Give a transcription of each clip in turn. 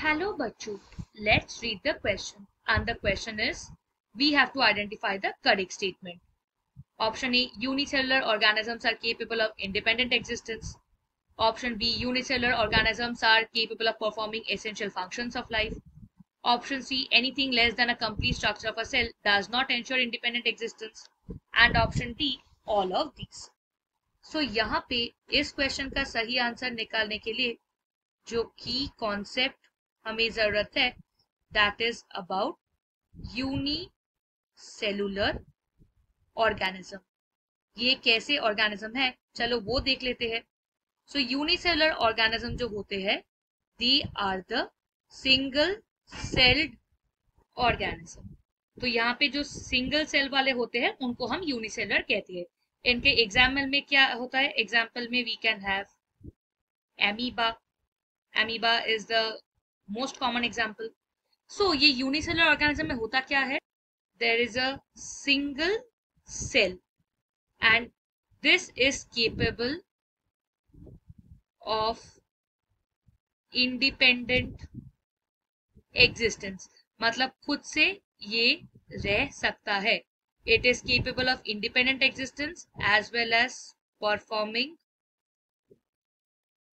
Hello बच्चों, let's read the question and the question is we have to identify the correct statement. Option A, unicellular organisms are capable of independent existence. Option B, unicellular organisms are capable of performing essential functions of life. Option C, anything less than a complete structure of a cell does not ensure independent existence. And option D, all of these. So यहाँ पे इस question का सही answer निकालने के लिए जो की कॉन्सेप्ट हमें जरूरत है that is about unicellular organism. ये कैसे ऑर्गेनिज्म है चलो वो देख लेते हैं. सो यूनिसेलुलर ऑर्गेनिज्म जो होते हैं they are the single celled organism. तो यहाँ पे जो सिंगल सेल वाले होते हैं उनको हम यूनिसेलुलर कहते हैं. इनके एग्जाम्पल में क्या होता है? एग्जाम्पल में we can have amoeba. Amoeba is the most common example. So ये यूनिसेलुलर ऑर्गेनिज्म में होता क्या है? There is a single cell and this is capable of independent existence. मतलब खुद से ये रह सकता है. It is capable of independent existence as well as performing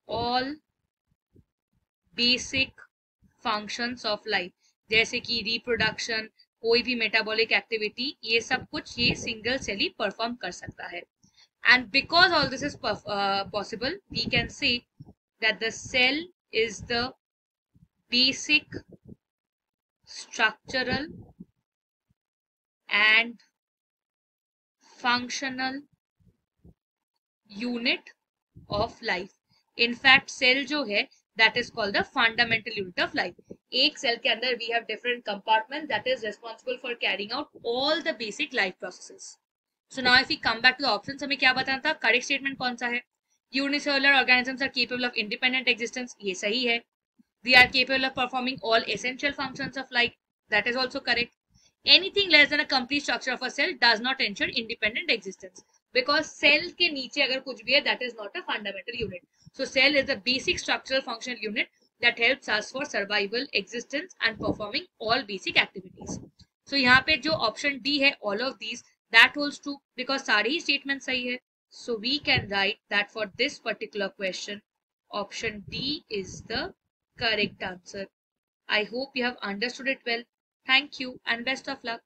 all basic functions of life, जैसे कि रिप्रोडक्शन, कोई भी मेटाबॉलिक एक्टिविटी, ये सब कुछ ये सिंगल सेल ही परफॉर्म कर सकता है. And because all this is possible we can say that the cell is the basic structural and functional unit of life. In fact cell जो है that is called the fundamental unit of life. एक cell के अंदर we have different compartments that is responsible for carrying out all the basic life processes. So now if we come back to the options, हमें क्या बताना था? correct statement कौन सा है? Unicellular organisms are capable of independent existence. ये सही है. They are capable of performing all essential functions of life. That is also correct. Anything less than a complete structure of a cell does not ensure independent existence. Because cell के नीचे अगर कुछ भी है that is not a fundamental unit. So cell is the basic structural functional unit that helps us for survival, existence and performing all basic activities. So यहाँ पे जो option D है all of these that holds true because सारे ही statement सही है. So we can write that for this particular question option D is the correct answer. I hope you have understood it well. Thank you and best of luck.